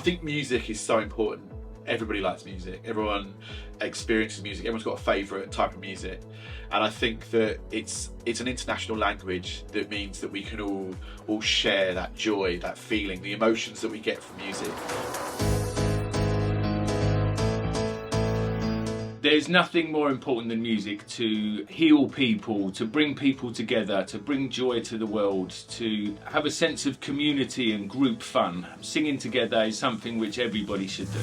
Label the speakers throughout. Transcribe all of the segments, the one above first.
Speaker 1: think music is so important. Everybody likes music, everyone experiences music, everyone's got a favourite type of music. And I think that it's an international language that means that we can all share that joy, that feeling, the emotions that we get from music.
Speaker 2: There's nothing more important than music to heal people, to bring people together, to bring joy to the world, to have a sense of community and group fun. Singing together is something which everybody should do.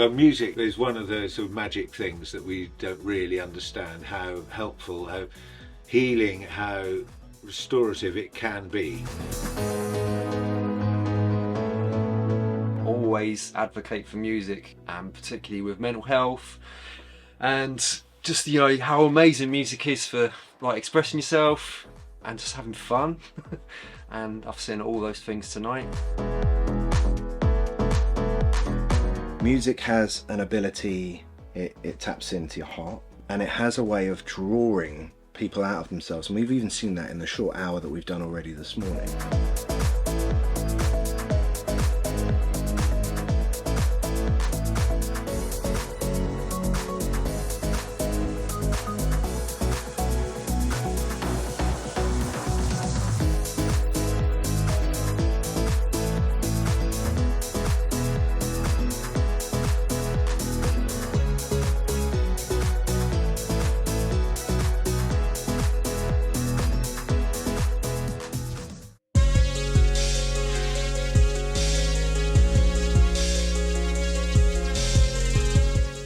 Speaker 3: Music is one of the sort of magic things that we don't really understand, how helpful, how healing, how restorative it can be.
Speaker 4: Always advocate for music, and particularly with mental health, and just how amazing music is for like expressing yourself and just having fun. And I've seen all those things tonight.
Speaker 5: Music has an ability, it taps into your heart, and it has a way of drawing people out of themselves, and we've even seen that in the short hour that we've done already this morning.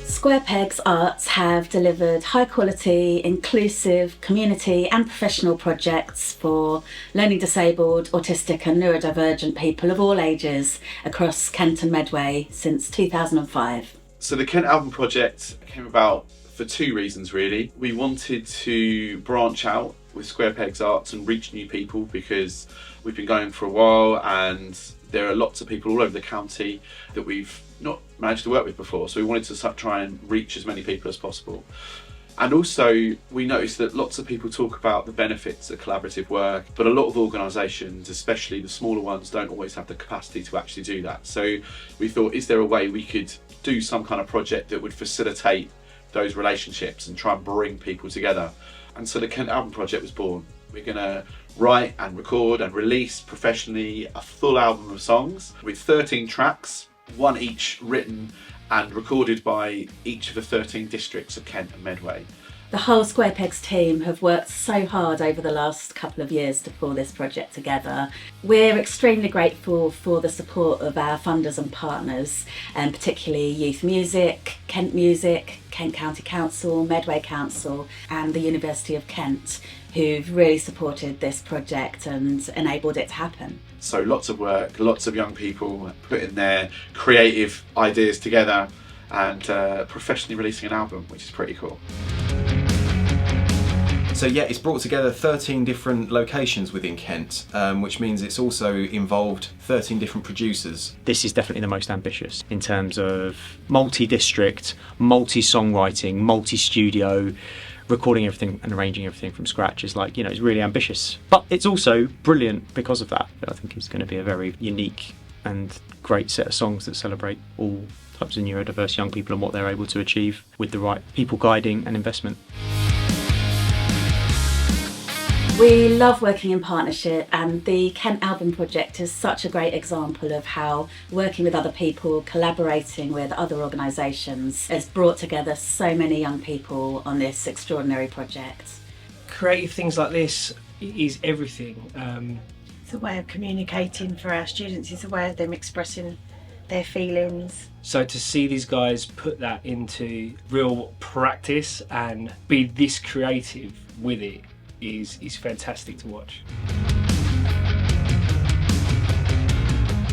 Speaker 6: Square Pegs Arts have delivered high quality, inclusive, community and professional projects for learning disabled, autistic and neurodivergent people of all ages across Kent and Medway since 2005.
Speaker 1: So the Kent Album Project came about for two reasons really. We wanted to branch out with Square Pegs Arts and reach new people because we've been going for a while and there are lots of people all over the county that we've not managed to work with before, so we wanted to try and reach as many people as possible. And also we noticed that lots of people talk about the benefits of collaborative work, but a lot of organisations, especially the smaller ones, don't always have the capacity to actually do that. So we thought, is there a way we could do some kind of project that would facilitate those relationships and try and bring people together? And so the Kent Album Project was born. We're going to write and record and release professionally a full album of songs with 13 tracks, one each written and recorded by each of the 13 districts of Kent and Medway.
Speaker 6: The whole Square Pegs team have worked so hard over the last couple of years to pull this project together. We're extremely grateful for the support of our funders and partners, and particularly Youth Music, Kent Music, Kent County Council, Medway Council and the University of Kent, who've really supported this project and enabled it to happen.
Speaker 1: So lots of work, lots of young people putting their creative ideas together and professionally releasing an album, which is pretty cool.
Speaker 7: So yeah, it's brought together 13 different locations within Kent, which means it's also involved 13 different producers.
Speaker 8: This is definitely the most ambitious in terms of multi-district, multi-songwriting, multi-studio, recording everything and arranging everything from scratch. Is like, it's really ambitious. But it's also brilliant because of that. I think it's going to be a very unique and great set of songs that celebrate all types of neurodiverse young people and what they're able to achieve with the right people guiding and investment.
Speaker 6: We love working in partnership, and the Kent Album Project is such a great example of how working with other people, collaborating with other organisations has brought together so many young people on this extraordinary project.
Speaker 9: Creative things like this is everything.
Speaker 10: It's a way of communicating for our students, it's a way of them expressing their feelings.
Speaker 9: So to see these guys put that into real practice and be this creative with it is fantastic to watch.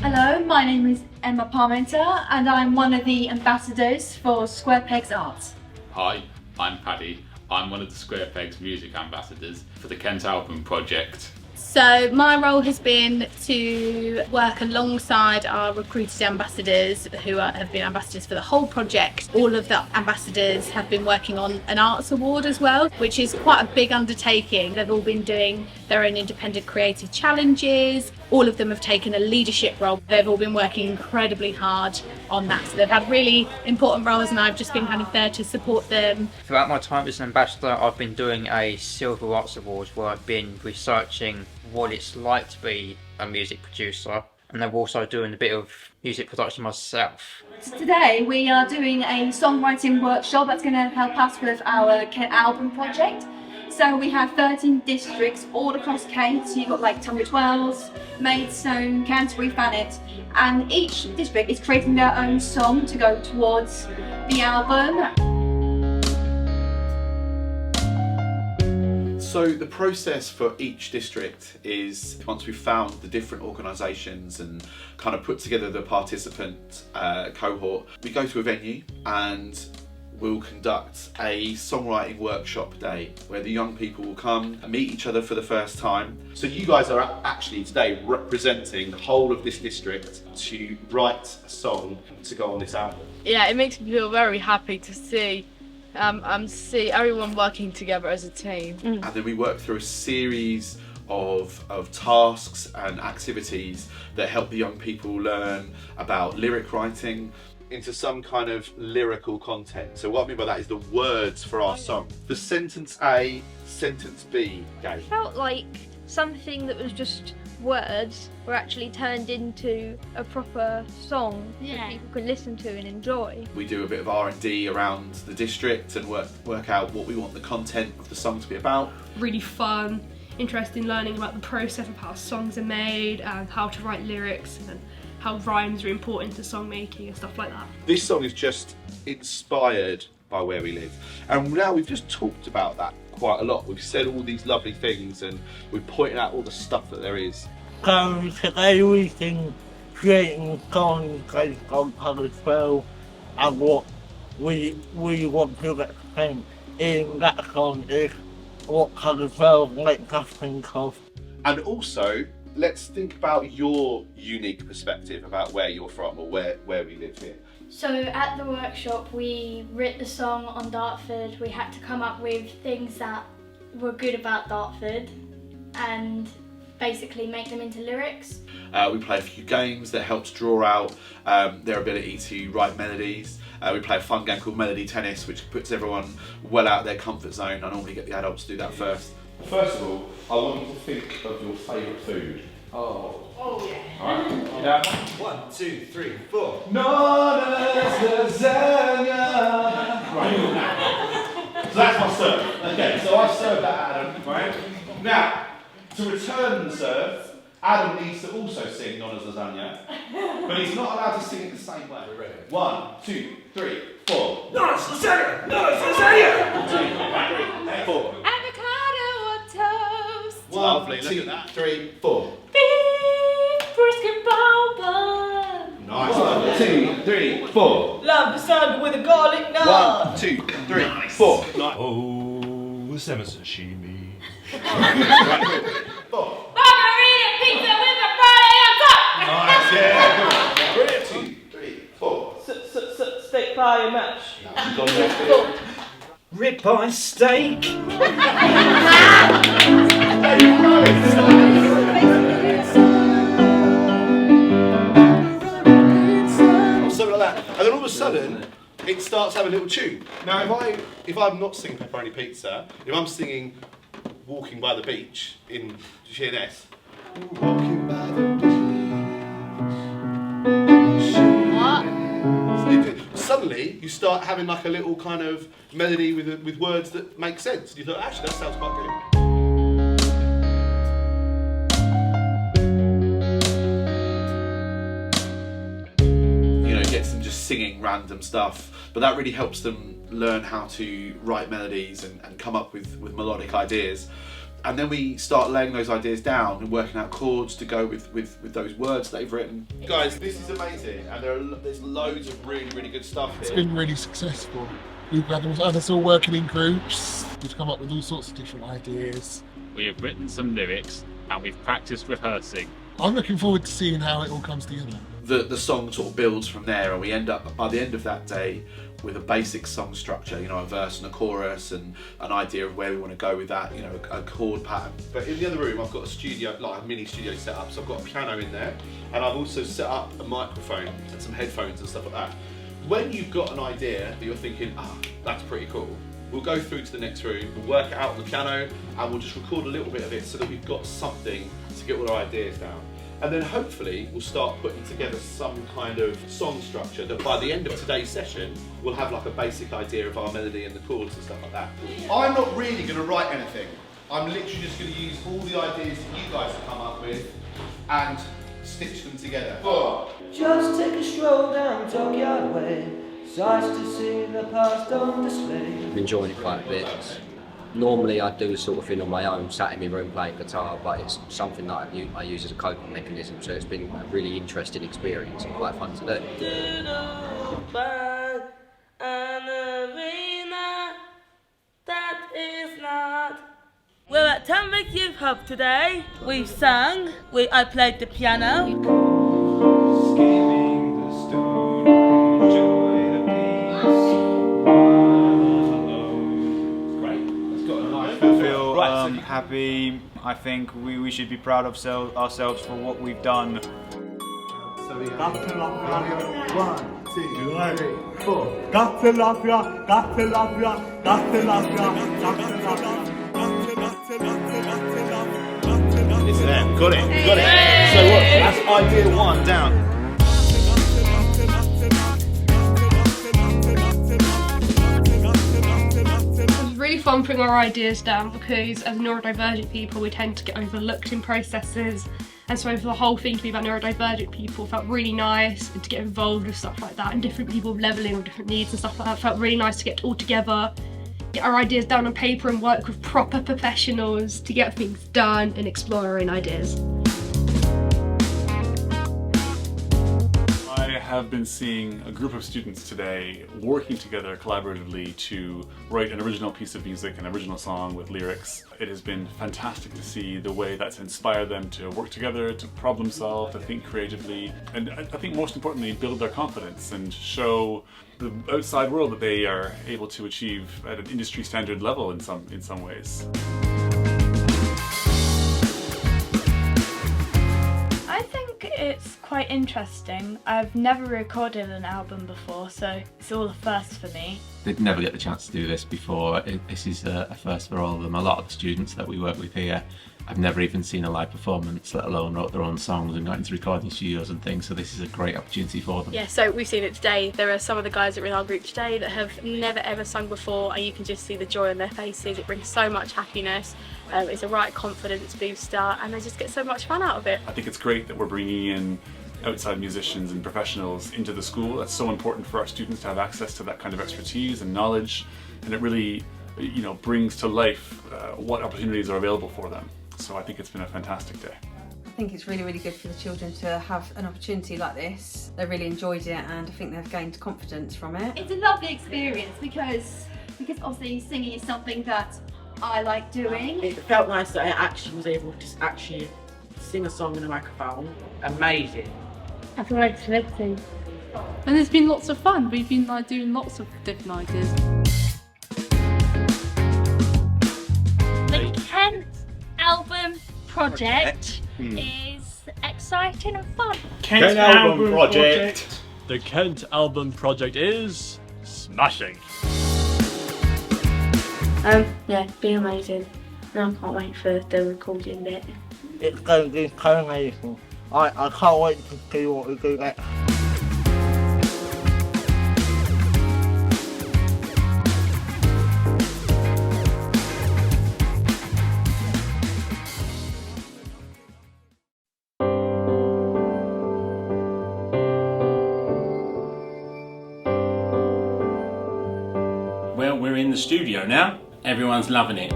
Speaker 11: Hello, my name is Emma Parmenter and I'm one of the ambassadors for Square Pegs Arts.
Speaker 12: Hi, I'm Paddy. I'm one of the Square Pegs music ambassadors for the Kent Album Project.
Speaker 13: So my role has been to work alongside our recruited ambassadors who have been ambassadors for the whole project. All of the ambassadors have been working on an arts award as well, which is quite a big undertaking. They've all been doing their own independent creative challenges. All of them have taken a leadership role. They've all been working incredibly hard on that. So they've had really important roles and I've just been kind of there to support them.
Speaker 14: Throughout my time as an ambassador, I've been doing a Silver Arts Awards where I've been researching what it's like to be a music producer, and I'm also doing a bit of music production myself.
Speaker 11: Today we are doing a songwriting workshop that's going to help us with our Kent album project. So we have 13 districts all across Kent. So you've got like Tunbridge Wells, Maidstone, Canterbury, Thanet, and each district is creating their own song to go towards the album.
Speaker 1: So the process for each district is, once we've found the different organisations and kind of put together the participant cohort, we go to a venue and we'll conduct a songwriting workshop day where the young people will come and meet each other for the first time. So you guys are actually today representing the whole of this district to write a song to go on this album.
Speaker 15: Yeah, it makes me feel very happy to see see everyone working together as a team.
Speaker 1: And then we work through a series of tasks and activities that help the young people learn about lyric writing into some kind of lyrical content. So what I mean by that is the words for our song. The sentence A, sentence B, okay?
Speaker 16: Felt like something that was just words were actually turned into a proper song that people can listen to and enjoy.
Speaker 1: We do a bit of R&D around the district and work out what we want the content of the song to be about.
Speaker 17: Really fun, interested in learning about the process of how songs are made and how to write lyrics and how rhymes are important to song making and stuff like that.
Speaker 1: This song is just inspired by where we live. And now we've just talked about that quite a lot. We've said all these lovely things and we've pointed out all the stuff that there is.
Speaker 18: Today we've been creating a song based on Tunbridge Wells, and what we want to represent in that song is what Tunbridge Wells makes us think of.
Speaker 1: And also, let's think about your unique perspective about where you're from or where we live here.
Speaker 19: So at the workshop we wrote the song on Dartford. We had to come up with things that were good about Dartford and basically make them into lyrics.
Speaker 1: We play a few games that helps draw out their ability to write melodies. We play a fun game called Melody Tennis, which puts everyone well out of their comfort zone. I normally get the adults to do that first. First of all, I want you to think of your favourite food. Oh yeah. Alright, yeah.
Speaker 3: 1, 2, 3, 4.
Speaker 1: Nana's lasagna. Right. So that's my serve. Okay, so I served that Adam. Right. Now, to return the serve, Adam needs to also sing Nana's lasagna, but he's not allowed to sing it the same way. 1, 2, 3, 4. Nana's lasagna. Nana's lasagna. 1, 2, 3, 4.
Speaker 13: Avocado or toast.
Speaker 1: 1, 2, 3, 4.
Speaker 13: Beef brisket bourbon.
Speaker 1: Nice. 1, 2, 3, 4.
Speaker 20: Lamb lasagna with a garlic naan.
Speaker 1: 1, 2, 3, 4.
Speaker 21: Oh, salmon sashimi.
Speaker 13: Margarita pizza with a Friday on top.
Speaker 1: Nice, yeah. 2, 3, 4.
Speaker 20: Steak pie and mash.
Speaker 21: Ribeye steak.
Speaker 1: Something like that, and then all of a sudden it starts having a little tune. Now, if I'm not singing Pepperoni Pizza, if I'm singing Walking by the Beach in Sheerness, walking by the beach. Suddenly, you start having like a little kind of melody with words that make sense. And you thought, actually, that sounds quite good. Gets them just singing random stuff, but that really helps them learn how to write melodies and come up with melodic ideas. And then we start laying those ideas down and working out chords to go with those words they've written. Guys, this is amazing, and there's loads of really good stuff here.
Speaker 22: It's been really successful. We've had us all working in groups. We've come up with all sorts of different ideas.
Speaker 23: We have written some lyrics and we've practiced rehearsing.
Speaker 22: I'm looking forward to seeing how it all comes together.
Speaker 1: the song sort of builds from there, and we end up by the end of that day with a basic song structure, you know, a verse and a chorus and an idea of where we want to go with that, you know, a chord pattern. But in the other room I've got a studio, like a mini studio set up, so I've got a piano in there, and I've also set up a microphone and some headphones and stuff like that. When you've got an idea that you're thinking, that's pretty cool, we'll go through to the next room, we'll work it out on the piano, and we'll just record a little bit of it so that we've got something to get all our ideas down. And then hopefully we'll start putting together some kind of song structure that by the end of today's session, we'll have like a basic idea of our melody and the chords and stuff like that. I'm not really going to write anything. I'm literally just going to use all the ideas that you guys have come up with and stitch them together.
Speaker 20: Just take a stroll down Dockyard Way, sights to see the past on display.
Speaker 2: I'm enjoying it quite a bit. Normally I do this sort of thing on my own, sat in my room playing guitar, but it's something that I use as a coping mechanism, so it's been a really interesting experience and quite fun to do.
Speaker 20: That is not. We're at Tamwick Youth Hub today. We've sung, I played the piano.
Speaker 4: Happy. I think we should be proud of ourselves for what we've done.
Speaker 18: So we got to love you. 1, 2, 3, 4. Got to love you. Got to love you. Got to love you. Got to love you.
Speaker 21: It's there. Got it. Got it. So what? That's idea 1 down.
Speaker 17: Really fun putting our ideas down, because as neurodivergent people we tend to get overlooked in processes, and so for the whole thing to be about neurodivergent people felt really nice, and to get involved with stuff like that and different people levelling with different needs and stuff like that felt really nice to get all together, get our ideas down on paper and work with proper professionals to get things done and explore our own ideas.
Speaker 23: I have been seeing a group of students today working together collaboratively to write an original piece of music, an original song with lyrics. It has been fantastic to see the way that's inspired them to work together, to problem solve, to think creatively, and I think most importantly build their confidence and show the outside world that they are able to achieve at an industry standard level in some ways.
Speaker 24: It's quite interesting. I've never recorded an album before, so it's all a first for me.
Speaker 25: They'd never get the chance to do this before. This is a first for all of them. A lot of the students that we work with here have never even seen a live performance, let alone wrote their own songs and got into recording studios and things, so this is a great opportunity for them.
Speaker 26: Yeah, so we've seen it today. There are some of the guys that are in our group today that have never ever sung before, and you can just see the joy on their faces. It brings so much happiness. It's a right confidence booster, and they just get so much fun out of it.
Speaker 23: I think it's great that we're bringing in outside musicians and professionals into the school. That's so important for our students to have access to that kind of expertise and knowledge, and it really, brings to life what opportunities are available for them. So I think it's been a fantastic day.
Speaker 27: I think it's really, really good for the children to have an opportunity like this. They really enjoyed it, and I think they've gained confidence from it.
Speaker 11: It's a lovely experience because obviously singing is something that I like doing.
Speaker 28: It felt nice that I actually was able to actually sing a song in a microphone. Amazing.
Speaker 15: I feel like celebrity. And there's been lots of fun. We've been doing lots of different ideas.
Speaker 29: The Kent album project is exciting and fun.
Speaker 21: Kent album project.
Speaker 30: The Kent album project is smashing.
Speaker 15: Yeah, it's been amazing. And I can't wait for the recording bit.
Speaker 18: It's going to be so amazing. I can't wait to see what we do next.
Speaker 31: Well, we're in the studio now. Everyone's loving it.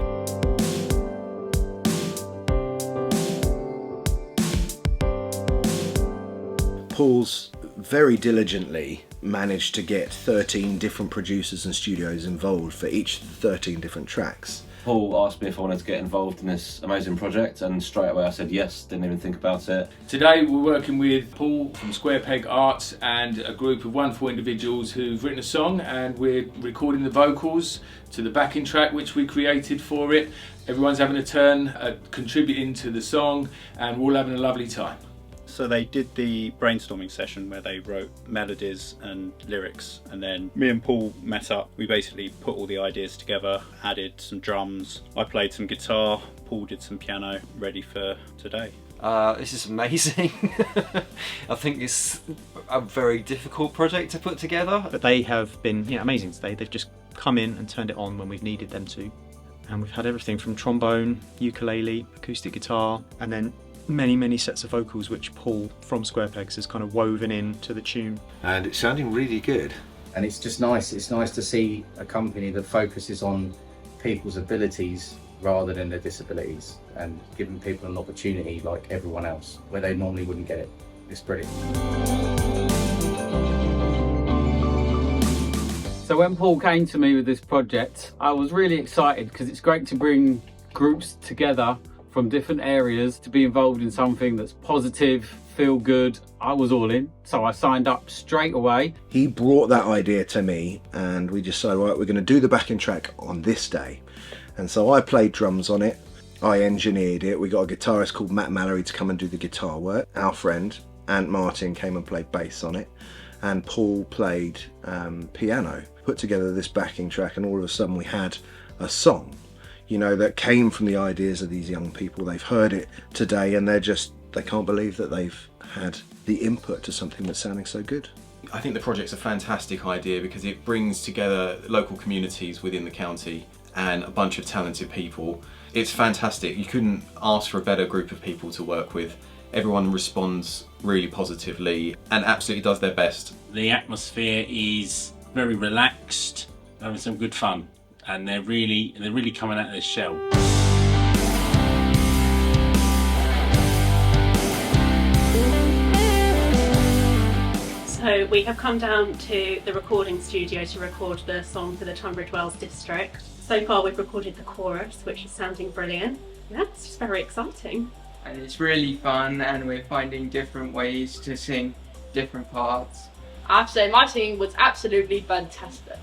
Speaker 5: Paul's very diligently managed to get 13 different producers and studios involved for each of the 13 different tracks.
Speaker 3: Paul asked me if I wanted to get involved in this amazing project, and straight away I said yes, didn't even think about it.
Speaker 31: Today we're working with Paul from Square Peg Arts and a group of wonderful individuals who've written a song, and we're recording the vocals to the backing track which we created for it. Everyone's having a turn at contributing to the song, and we're all having a lovely time.
Speaker 6: So they did the brainstorming session where they wrote melodies and lyrics, and then me and Paul met up. We basically put all the ideas together, added some drums. I played some guitar, Paul did some piano, ready for today.
Speaker 7: This is amazing. I think it's a very difficult project to put together.
Speaker 8: But they have been amazing today. They've just come in and turned it on when we've needed them to. And we've had everything from trombone, ukulele, acoustic guitar, and then many sets of vocals which Paul from Square Pegs has kind of woven into the tune.
Speaker 5: And it's sounding really good.
Speaker 2: And it's just nice. It's nice to see a company that focuses on people's abilities rather than their disabilities, and giving people an opportunity like everyone else where they normally wouldn't get it. It's brilliant.
Speaker 9: So when Paul came to me with this project, I was really excited because it's great to bring groups together from different areas to be involved in something that's positive, feel good. I was all in, so I signed up straight away.
Speaker 5: He brought that idea to me and we decided, right, we're going to do the backing track on this day. And so I played drums on it, I engineered it. We got a guitarist called Matt Mallory to come and do the guitar work. Our friend Ant Martin came and played bass on it, and Paul played piano. Put together this backing track, and all of a sudden we had a song, that came from the ideas of these young people. They've heard it today and they can't believe that they've had the input to something that's sounding so good.
Speaker 10: I think the project's a fantastic idea because it brings together local communities within the county and a bunch of talented people. It's fantastic. You couldn't ask for a better group of people to work with. Everyone responds really positively and absolutely does their best.
Speaker 31: The atmosphere is very relaxed, having some good fun, and they're really coming out of their shell.
Speaker 12: So we have come down to the recording studio to record the song for the Tunbridge Wells district. So far we've recorded the chorus, which is sounding brilliant. Yeah, it's just very exciting.
Speaker 13: And it's really fun, and we're finding different ways to sing different parts.
Speaker 15: I have to say my singing was absolutely fantastic.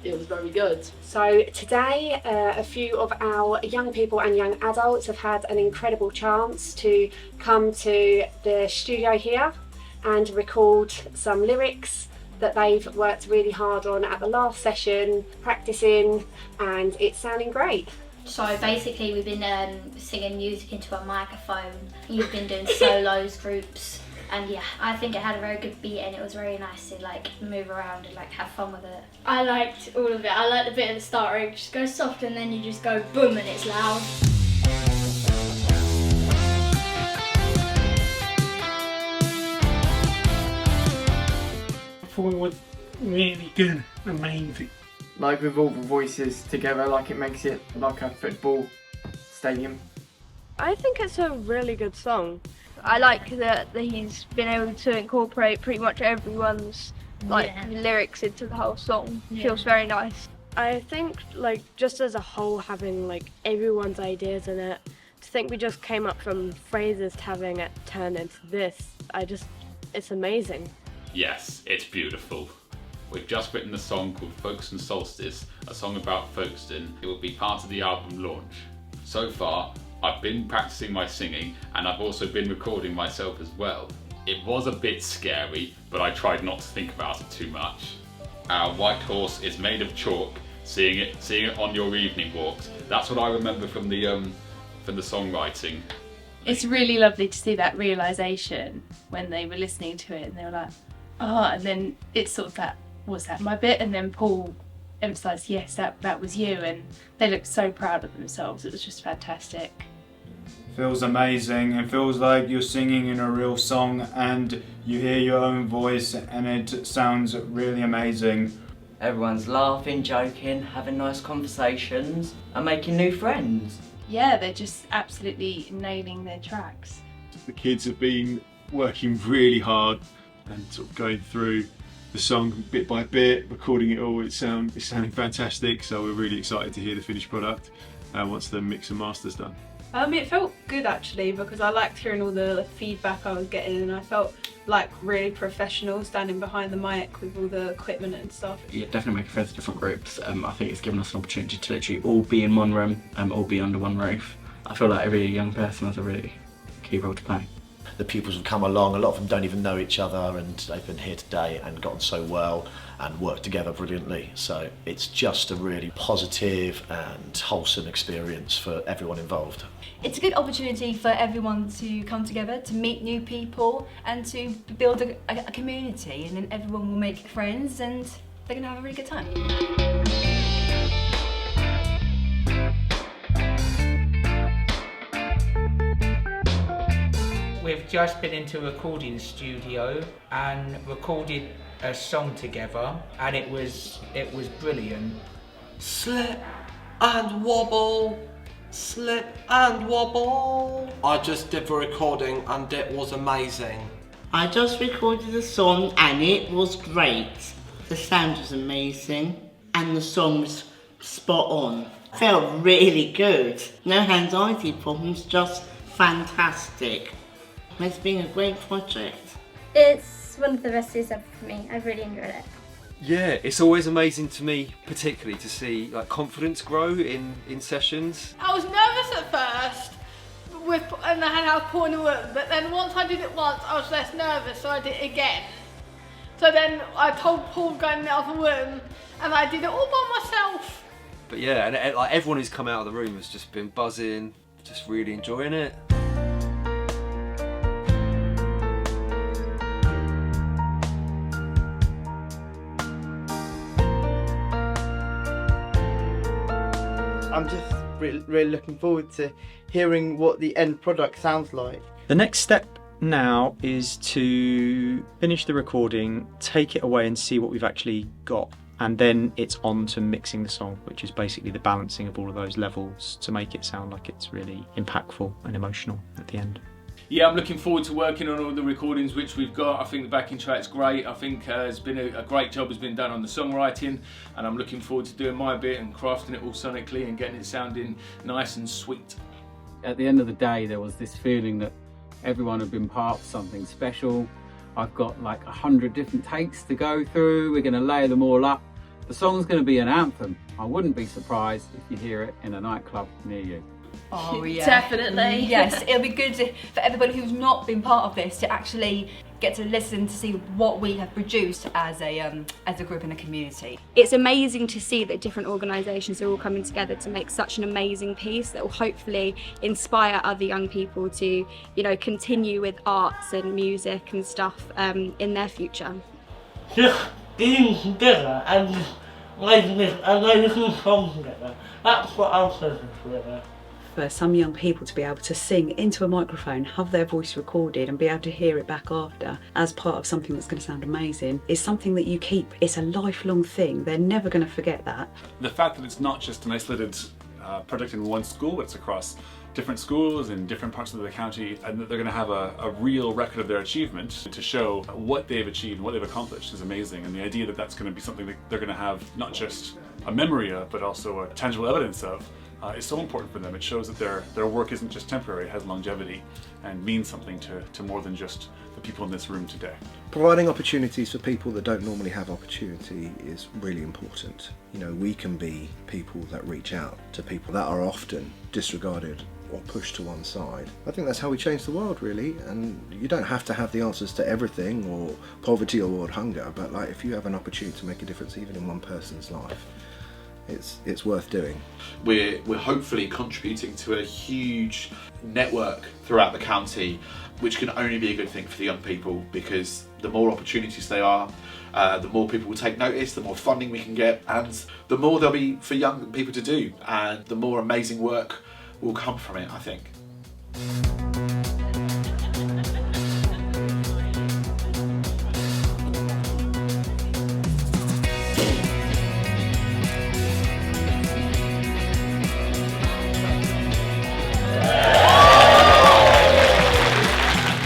Speaker 15: It was very good.
Speaker 14: So today a few of our young people and young adults have had an incredible chance to come to the studio here and record some lyrics that they've worked really hard on at the last session, practicing, and it's sounding great.
Speaker 29: So basically we've been singing music into a microphone. You've been doing solos, groups, and yeah, I think it had a very good beat and it was very nice to move around and have fun with it.
Speaker 16: I liked all of it. I liked the bit at the start where it just goes soft and then you just go boom and it's loud.
Speaker 18: Performing was really good, amazing.
Speaker 13: Like with all the voices together, it makes it like a football stadium.
Speaker 19: I think it's a really good song. I like that he's been able to incorporate pretty much everyone's lyrics into the whole song. Feels very nice.
Speaker 17: I think just as a whole, having everyone's ideas in it, to think we just came up from phrases to having it turn into this, it's amazing.
Speaker 31: Yes, it's beautiful. We've just written a song called Folkestone Solstice, a song about Folkestone. It will be part of the album launch. So far, I've been practicing my singing and I've also been recording myself as well. It was a bit scary, but I tried not to think about it too much. Our white horse is made of chalk, seeing it on your evening walks. That's what I remember from the songwriting.
Speaker 32: It's really lovely to see that realisation when they were listening to it and they were like, oh, and then it's sort of that, was that my bit? And then Paul emphasised, yes, that was you, and they looked so proud of themselves. It was just fantastic.
Speaker 4: Feels amazing. It feels like you're singing in a real song and you hear your own voice and it sounds really amazing.
Speaker 13: Everyone's laughing, joking, having nice conversations and making new friends.
Speaker 32: Yeah, they're just absolutely nailing their tracks.
Speaker 33: The kids have been working really hard and sort of going through the song bit by bit, recording it all. It's sounding fantastic, so we're really excited to hear the finished product. once the mix and master's done?
Speaker 1: It felt good actually, because I liked hearing all the feedback I was getting, and I felt like really professional standing behind the mic with all the equipment and stuff.
Speaker 3: Yeah, definitely making friends with different groups. I think it's given us an opportunity to literally all be in one room, all be under one roof. I feel like every young person has a really key role to play.
Speaker 11: The pupils have come along, a lot of them don't even know each other, and they've been here today and gotten so well and worked together brilliantly. So it's just a really positive and wholesome experience for everyone involved.
Speaker 20: It's a good opportunity for everyone to come together, to meet new people and to build a community, and then everyone will make friends and they're going to have a really good time.
Speaker 21: We've just been into a recording studio and recorded a song together, and it was brilliant.
Speaker 22: Slip and wobble, slip and wobble. I just did the recording and it was amazing.
Speaker 18: I just recorded a song and it was great. The sound was amazing and the song was spot on. Felt really good. No anxiety problems, just fantastic. It's been a great project.
Speaker 29: It's one of the best days ever for me. I've really enjoyed it.
Speaker 7: Yeah, it's always amazing to me, particularly to see like confidence grow in sessions.
Speaker 15: I was nervous at first, and I was pouring the room, but then once I did it once, I was less nervous, so I did it again. So then I told Paul to go in the other room, and I did it all by myself.
Speaker 7: But yeah, and like everyone who's come out of the room has just been buzzing, just really enjoying it.
Speaker 23: I'm just really looking forward to hearing what the end product sounds like.
Speaker 8: The next step now is to finish the recording, take it away and see what we've actually got. And then it's on to mixing the song, which is basically the balancing of all of those levels to make it sound like it's really impactful and emotional at the end.
Speaker 24: Yeah, I'm looking forward to working on all the recordings which we've got. I think the backing track's great. I think it's been a great job has been done on the songwriting, and I'm looking forward to doing my bit and crafting it all sonically and getting it sounding nice and sweet.
Speaker 9: At the end of the day, there was this feeling that everyone had been part of something special. I've got like 100 different takes to go through. We're going to layer them all up. The song's going to be an anthem. I wouldn't be surprised if you hear it in a nightclub near you.
Speaker 20: Oh yeah,
Speaker 29: Definitely.
Speaker 20: Yes, it'll be good for everybody who's not been part of this to actually get to listen to see what we have produced as a group and a community.
Speaker 14: It's amazing to see that different organisations are all coming together to make such an amazing piece that will hopefully inspire other young people to, you know, continue with arts and music and stuff in their future.
Speaker 18: Just being together and making a song together, that's what I'm looking for.
Speaker 25: For some young people to be able to sing into a microphone, have their voice recorded and be able to hear it back after as part of something that's going to sound amazing is something that you keep. It's a lifelong thing. They're never going to forget that.
Speaker 26: The fact that it's not just an isolated project in one school, it's across different schools in different parts of the county, and that they're going to have a real record of their achievement to show what they've achieved and what they've accomplished is amazing. And the idea that that's going to be something that they're going to have not just a memory of, but also a tangible evidence of, is so important for them. It shows that their work isn't just temporary, it has longevity and means something to more than just the people in this room today.
Speaker 5: Providing opportunities for people that don't normally have opportunity is really important. You know, we can be people that reach out to people that are often disregarded or pushed to one side. I think that's how we change the world, really, and you don't have to have the answers to everything, or poverty or world hunger, but like if you have an opportunity to make a difference even in one person's life, it's worth doing.
Speaker 27: We're hopefully contributing to a huge network throughout the county, which can only be a good thing for the young people, because the more opportunities there are, the more people will take notice, the more funding we can get, and the more there'll be for young people to do, and the more amazing work will come from it, I think.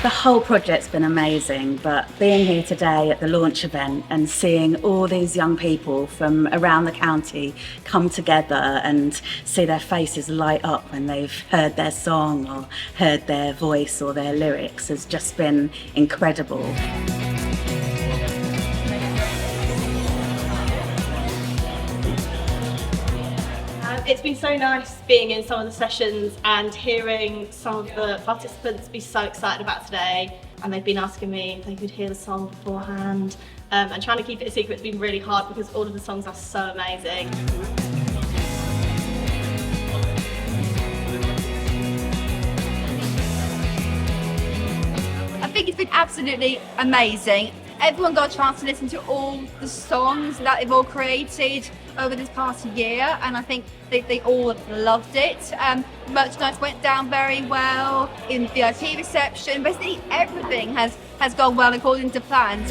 Speaker 25: The whole project's been amazing, but being here today at the launch event and seeing all these young people from around the county come together and see their faces light up when they've heard their song or heard their voice or their lyrics has just been incredible.
Speaker 2: It's been so nice being in some of the sessions and hearing some of the participants be so excited about today, and they've been asking me if they could hear the song beforehand, and trying to keep it a secret has been really hard because all of the songs are so amazing.
Speaker 4: I think it's been absolutely amazing. Everyone got a chance to listen to all the songs that they've all created over this past year, and I think they all loved it. Merchandise went down very well in VIP reception. Basically everything has gone well according to plans.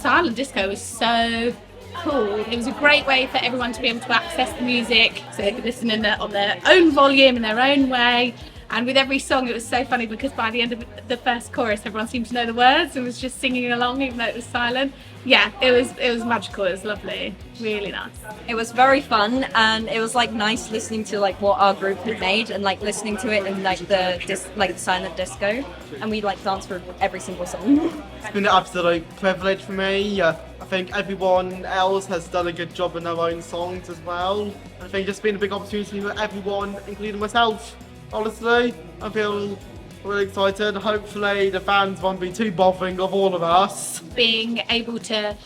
Speaker 6: Silent disco was so cool. It was a great way for everyone to be able to access the music, so they could listen on their own volume, in their own way. And with every song it was so funny because by the end of the first chorus everyone seemed to know the words and was just singing along even though it was silent. Yeah, it was magical, it was lovely, really nice.
Speaker 10: It was very fun, and it was like nice listening to like what our group had made and like listening to it in like the silent disco, and we like danced for every single song.
Speaker 23: It's been an absolute privilege for me. I think everyone else has done a good job in their own songs as well. I think it's been a big opportunity for everyone, including myself. Honestly, I feel really excited. Hopefully the fans won't be too bothering of all of us.
Speaker 6: Being able to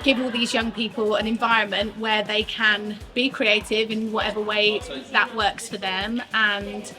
Speaker 6: give all these young people an environment where they can be creative in whatever way that works for them and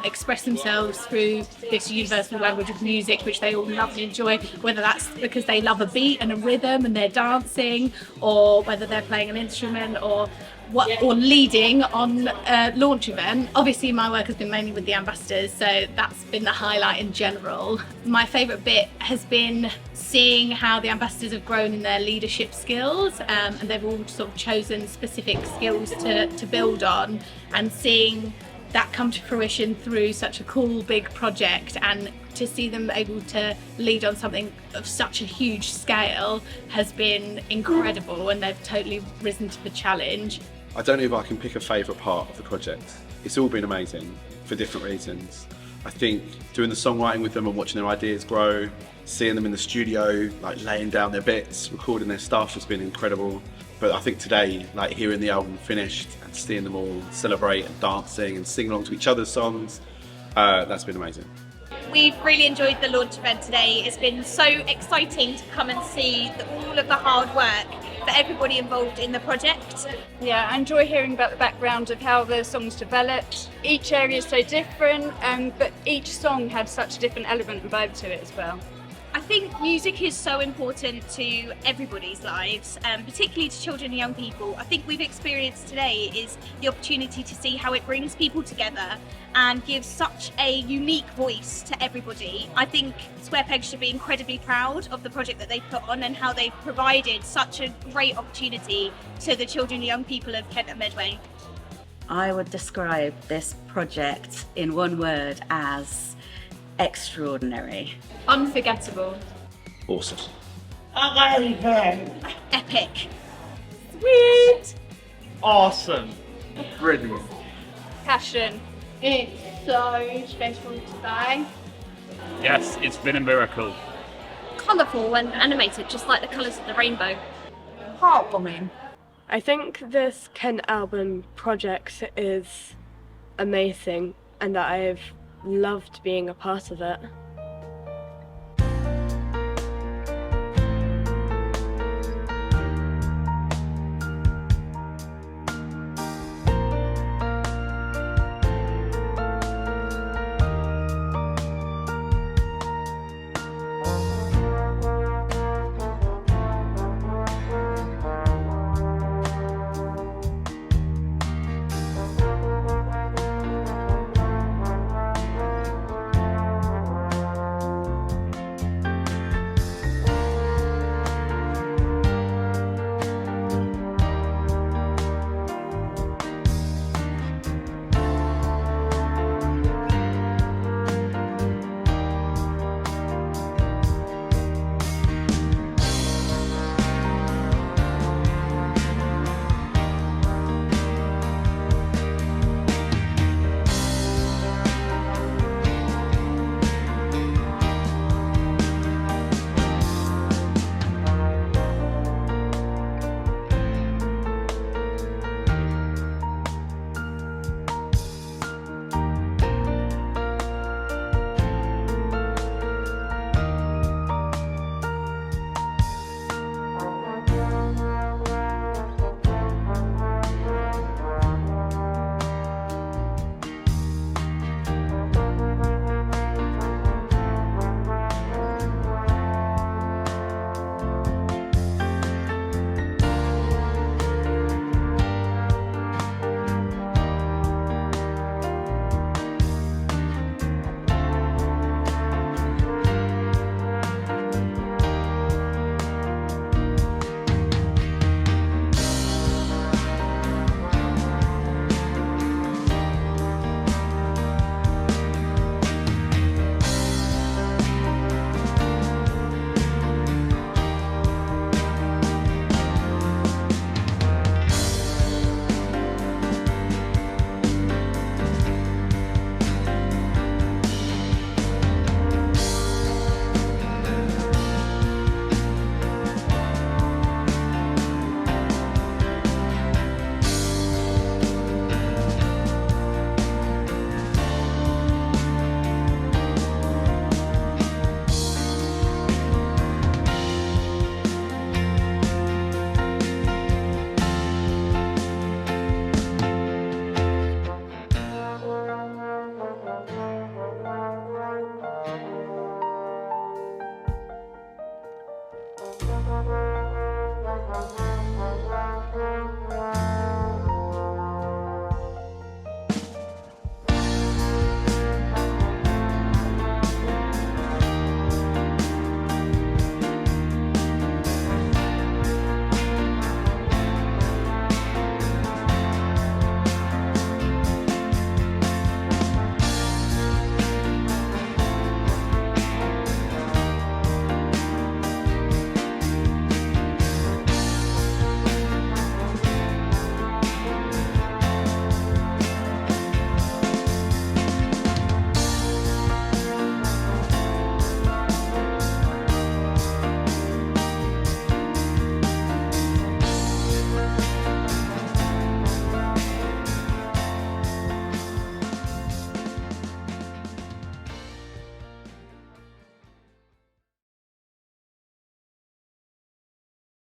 Speaker 6: express themselves through this universal language of music which they all love and enjoy, whether that's because they love a beat and a rhythm and they're dancing, or whether they're playing an instrument or leading on a launch event. Obviously my work has been mainly with the ambassadors, so that's been the highlight in general. My favourite bit has been seeing how the ambassadors have grown in their leadership skills, and they've all sort of chosen specific skills to build on, and seeing that come to fruition through such a cool big project, and to see them able to lead on something of such a huge scale has been incredible, and they've totally risen to the challenge.
Speaker 12: I don't know if I can pick a favourite part of the project. It's all been amazing for different reasons. I think doing the songwriting with them and watching their ideas grow, seeing them in the studio, like laying down their bits, recording their stuff has been incredible. But I think today, like hearing the album finished and seeing them all celebrate and dancing and sing along to each other's songs, that's been amazing.
Speaker 13: We've really enjoyed the launch event today. It's been so exciting to come and see all of the hard work for everybody involved in the project.
Speaker 4: Yeah, I enjoy hearing about the background of how the songs developed. Each area is so different, but each song had such a different element and vibe to it as well.
Speaker 13: I think music is so important to everybody's lives, particularly to children and young people. I think we've experienced today is the opportunity to see how it brings people together and gives such a unique voice to everybody. I think Square Peg should be incredibly proud of the project that they put on and how they've provided such a great opportunity to the children and young people of Kent and Medway.
Speaker 25: I would describe this project in one word as extraordinary.
Speaker 6: Unforgettable.
Speaker 12: Awesome.
Speaker 18: Amazing.
Speaker 13: Epic.
Speaker 4: Sweet.
Speaker 23: Awesome. Brilliant.
Speaker 4: Passion.
Speaker 15: It's so stressful today.
Speaker 16: Yes, it's been a miracle.
Speaker 13: Colourful and animated, just like the colours of the rainbow.
Speaker 4: Heartwarming.
Speaker 17: I think this Kent album project is amazing and that I've loved being a part of it.